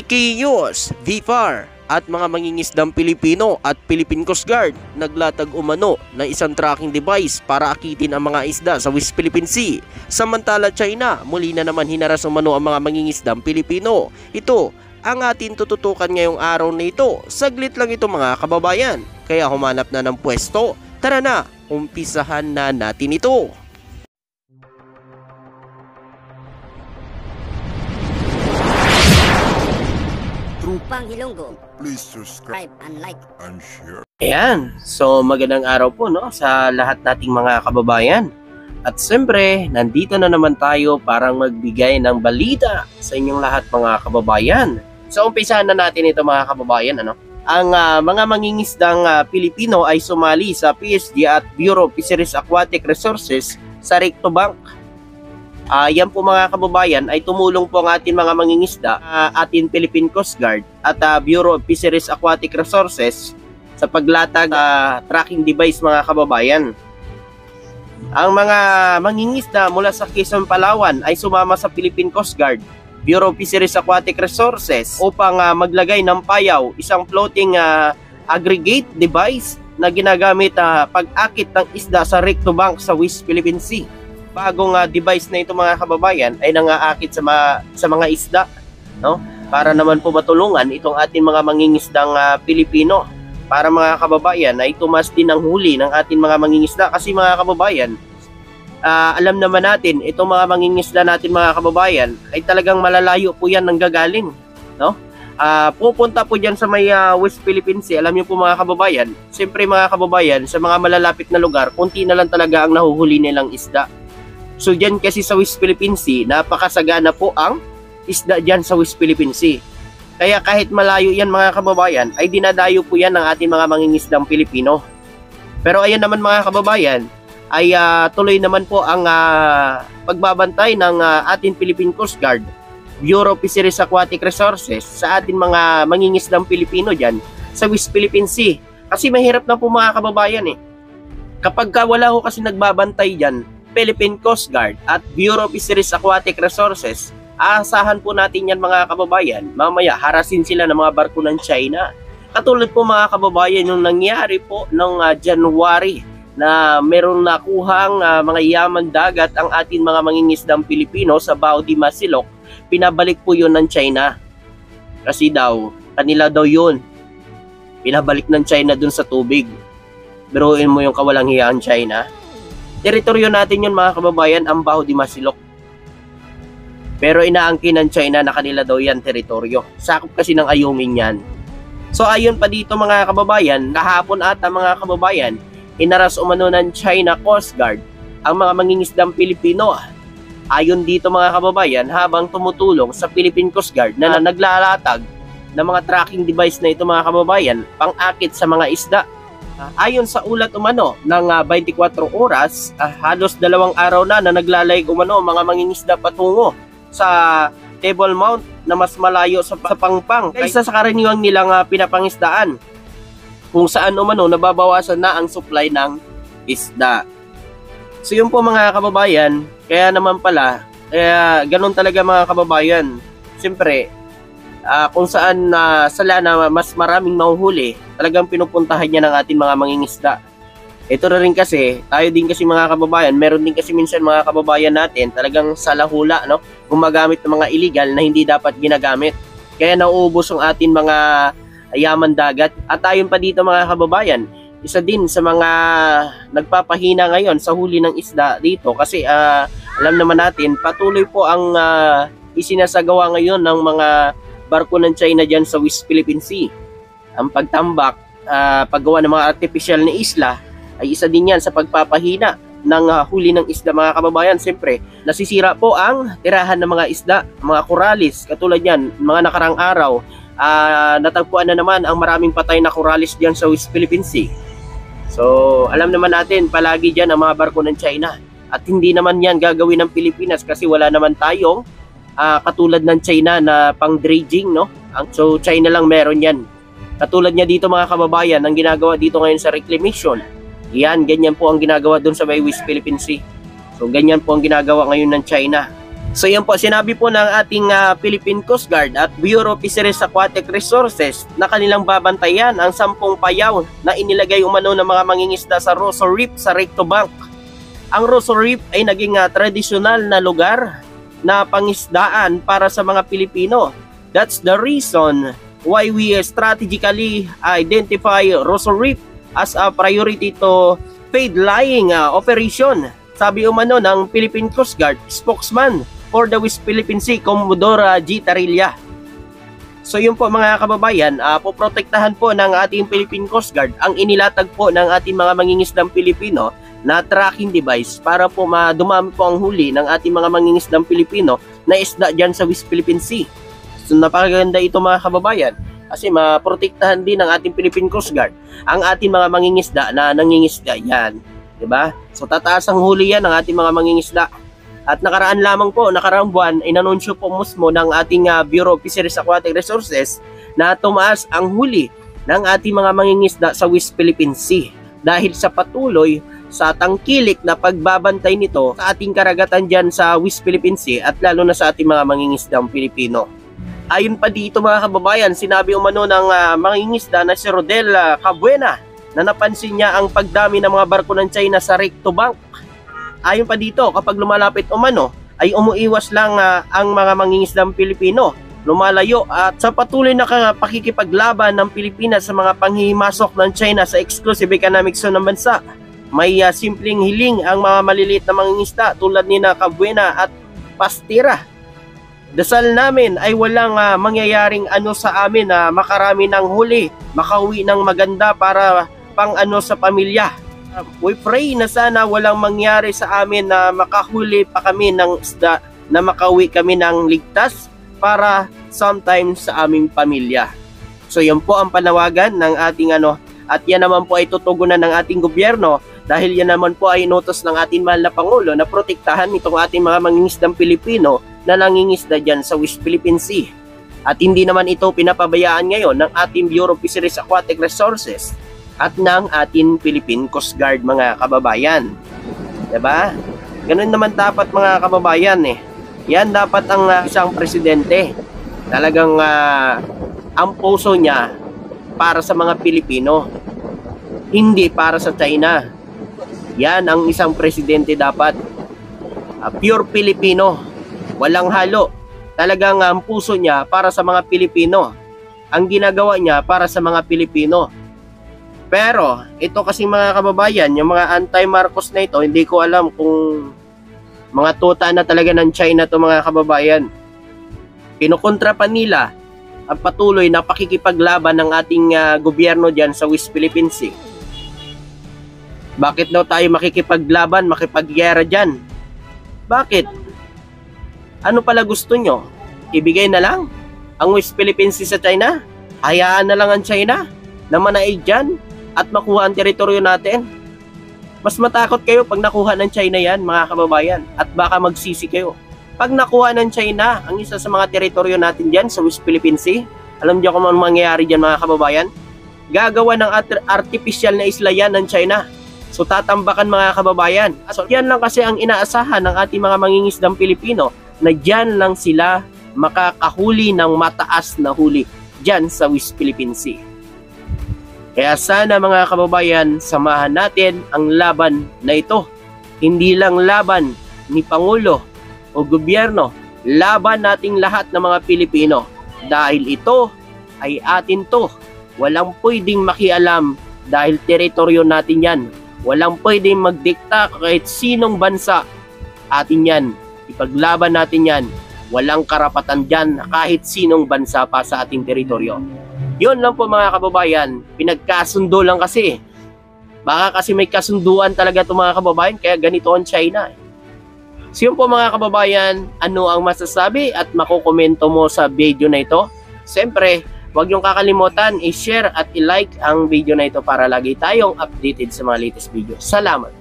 Breaking news, VFAR at mga mangingisdang Pilipino at Philippine Coast Guard naglatag umano ng isang tracking device para akitin ang mga isda sa West Philippine Sea. Samantala China, muli na naman hinaras umano ang mga mangingisdang Pilipino. Ito ang atin tututukan ngayong araw na ito. Saglit lang ito mga kababayan, kaya humanap na ng pwesto. Tara na, umpisahan na natin ito. Trupang Hilonggo. Please subscribe and like and share. Ayan, so magandang araw po sa lahat nating mga kababayan. At siyempre, nandito na naman tayo para magbigay ng balita sa inyong lahat mga kababayan. So umpisahan na natin ito mga kababayan. Ang mga mangingisdang Pilipino ay sumali sa PSG at Bureau of Fisheries Aquatic Resources sa Recto Bank. Yan po mga kababayan ay tumulong po ang ating mga mangingisda, ating Philippine Coast Guard at Bureau of Fisheries Aquatic Resources sa paglatag tracking device mga kababayan. Ang mga mangingisda mula sa Quezon, Palawan ay sumama sa Philippine Coast Guard, Bureau of Fisheries Aquatic Resources upang maglagay ng payaw, isang floating aggregate device na ginagamit pag-akit ng isda sa Recto Bank sa West Philippine Sea. Bagong device na ito mga kababayan ay nangaakit sa mga isda, para naman po matulungan itong ating mga mangingisdang Pilipino, para mga kababayan ay tumas din ang huli ng ating mga mangingisda. Kasi mga kababayan, alam naman natin itong mga mangingisda natin mga kababayan ay talagang malalayo po yan nanggagaling, pupunta po dyan sa may West Philippine Sea. Alam niyo po mga kababayan, siyempre mga kababayan, sa mga malalapit na lugar, kunti na lang talaga ang nahuhuli nilang isda. So dyan kasi sa West Philippine Sea, napakasagana po ang isda dyan sa West Philippine Sea. Kaya kahit malayo yan mga kababayan, ay dinadayo po yan ng ating mga mangingisdang Pilipino. Pero ayan naman mga kababayan, ay tuloy naman po ang pagbabantay ng ating Philippine Coast Guard, Bureau of Fisheries Aquatic Resources sa ating mga mangingisdang Pilipino dyan sa West Philippine Sea. Kasi mahirap na po mga kababayan Kapag wala ho kasi nagbabantay dyan, Philippine Coast Guard at Bureau of Fisheries Aquatic Resources, aasahan po natin yan mga kababayan, mamaya harasin sila ng mga barko ng China. Katulad po mga kababayan yung nangyari po noong January na meron nakuhang mga yaman dagat ang ating mga mangingisdang Pilipino sa Bao de Masilok. Pinabalik po yun ng China. Kasi daw, kanila daw yun. Pinabalik ng China dun sa tubig. Biruin mo yung kawalang hiyaan China. Teritoryo natin yun mga kababayan, ang Bao de Masilok. Pero inaangkin ng China na kanila daw yan teritoryo. Sakop kasi ng Ayungin yan. So ayon pa dito mga kababayan, kahapon ata mga kababayan, hinaras umano ng China Coast Guard ang mga mangingisdang Pilipino. Ayon dito mga kababayan, habang tumutulong sa Philippine Coast Guard na naglalatag ng mga tracking device na ito mga kababayan, pang-akit sa mga isda. Ayon sa ulat umano ng 24 oras, halos 2 araw na naglalayag umano mga mangingisda patungo sa Table Mount na mas malayo sa Pangpang kaysa sa karaniwang nilang pinapangisdaan, kung saan umano nababawasan na ang supply ng isda. So yun po mga kababayan, kaya ganun talaga mga kababayan. Siyempre, kung saan sala na mas maraming mahuhuli, talagang pinupuntahan niya ng ating mga mangingisda. Ito na rin kasi, tayo din kasi mga kababayan, meron din kasi minsan mga kababayan natin talagang salahula, gumagamit ng mga illegal na hindi dapat ginagamit. Kaya nauubos ang ating mga yaman dagat. At ayon pa dito mga kababayan, isa din sa mga nagpapahina ngayon sa huli ng isda dito kasi alam naman natin, patuloy po ang isinasagawa ngayon ng mga barko ng China dyan sa West Philippine Sea. Ang pagtambak, paggawa ng mga artificial na isla ay isa din yan sa pagpapahina ng huli ng isda mga kababayan. Siyempre, nasisira po ang tirahan ng mga isda, mga coralis. Katulad yan, mga nakarang araw, natagpuan na naman ang maraming patay na coralis dyan sa West Philippine Sea. So, alam naman natin, palagi dyan ang mga barko ng China. At hindi naman yan gagawin ng Pilipinas kasi wala naman tayong katulad ng China na pang dredging, So China lang meron yan. Katulad niya dito mga kababayan, ang ginagawa dito ngayon sa reclamation, ganyan po ang ginagawa doon sa West Philippine Sea. So ganyan po ang ginagawa ngayon ng China. So yan po, sinabi po ng ating Philippine Coast Guard at Bureau of Fisheries Aquatic Resources na kanilang babantayan ang 10 payaw na inilagay umano ng mga mangingisda sa Rosso Reef sa Recto Bank. Ang Rosso Reef ay naging tradisyonal na lugar na pangisdaan para sa mga Pilipino. That's the reason why we strategically identify Rosso Reef as a priority to paid lying operation. Sabi umano ng Philippine Coast Guard spokesman for the West Philippine Sea, Commodore G. Tarilla. So yun po mga kababayan, poprotektahan po ng ating Philippine Coast Guard ang inilatag po ng ating mga mangingisdang Pilipino na tracking device para po dumami po ang huli ng ating mga mangingisdang Pilipino na isda dyan sa West Philippine Sea. So napakaganda ito mga kababayan kasi maprotektahan din ng ating Philippine Coast Guard ang ating mga mangingisda na nangingisda yan. Diba? So tataas ang huli yan ng ating mga mangingisda. At nakaraan nakaraang buwan, inanunsyo po mismo ng ating Bureau of Fisheries Aquatic Resources na tumaas ang huli ng ating mga mangingisda sa West Philippine Sea dahil sa patuloy sa tangkilik na pagbabantay nito sa ating karagatan dyan sa West Philippine Sea at lalo na sa ating mga mangingisdang Pilipino. Ayon pa dito mga kababayan, sinabi umano ng mangingisda na si Rodel Cabuena na napansin niya ang pagdami ng mga barko ng China sa Recto Bank. Ayon pa dito, kapag lumalapit umano, ay umuiwas lang ang mga mangingisdang Pilipino, lumalayo at sa patuloy na pakikipaglaban ng Pilipinas sa mga panghihimasok ng China sa exclusive economic zone ng bansa. May simpleng hiling ang mga maliliit na mangingisda tulad ni Cabuena at Pastira. Dasal namin ay walang mangyayaring sa amin na makarami ng huli, makauwi ng maganda para pang sa pamilya. We pray na sana walang mangyari sa amin na makahuli pa kami ng isda na makauwi kami ng ligtas para sometimes sa aming pamilya. So yan po ang panawagan ng ating at yan naman po ay tutugunan ng ating gobyerno dahil yan naman po ay inutos ng ating mahal na Pangulo na protektahan itong ating mga mangingisdang Pilipino na nangingisda dyan sa West Philippine Sea. At hindi naman ito pinapabayaan ngayon ng ating Bureau of Fisheries Aquatic Resources at ng ating Philippine Coast Guard mga kababayan. Diba? Ganun naman dapat mga kababayan Yan dapat ang isang presidente. Talagang ang puso niya para sa mga Pilipino. Hindi para sa China. Yan ang isang presidente dapat. Pure Pilipino. Walang halo. Talagang ang puso niya para sa mga Pilipino. Ang ginagawa niya para sa mga Pilipino. Pero, ito kasi mga kababayan, yung mga anti-Marcos na ito, hindi ko alam kung mga tuta na talaga ng China to mga kababayan. Kinukontra pa nila ang patuloy na pakikipaglaban ng ating gobyerno dyan sa West Philippine Sea. Bakit daw tayo makikipaglaban, makipagyera dyan? Bakit? Ano pala gusto nyo? Ibigay na lang ang West Philippine Sea sa China? Hayaan na lang ang China na manaig dyan at makuha ang teritoryo natin? Mas matakot kayo pag nakuha ng China yan mga kababayan at baka magsisi kayo. Pag nakuha ng China ang isa sa mga teritoryo natin dyan sa West Philippine Sea, alam niyo kung ano mangyayari dyan mga kababayan? Gagawa ng artificial na isla yan ng China. So tatambakan mga kababayan. So yan lang kasi ang inaasahan ng ating mga mangingisdang Pilipino na dyan lang sila makakahuli ng mataas na huli dyan sa West Philippine Sea. Kaya sana mga kababayan, samahan natin ang laban na ito. Hindi lang laban ni Pangulo o gobyerno, laban nating lahat ng mga Pilipino. Dahil ito ay atin to. Walang pwedeng makialam dahil teritoryo natin yan. Walang pwedeng magdikta kahit sinong bansa. Atin yan. Ipaglaban natin yan. Walang karapatan dyan kahit sinong bansa pa sa ating teritoryo. Yun lang po mga kababayan, pinagkasundo lang kasi. Baka kasi may kasunduan talaga itong mga kababayan, kaya ganito ang China. So yun po mga kababayan, ano ang masasabi at makukomento mo sa video na ito? Siyempre, huwag niyong kakalimutan i-share at i-like ang video na ito para lagi tayong updated sa mga latest video. Salamat!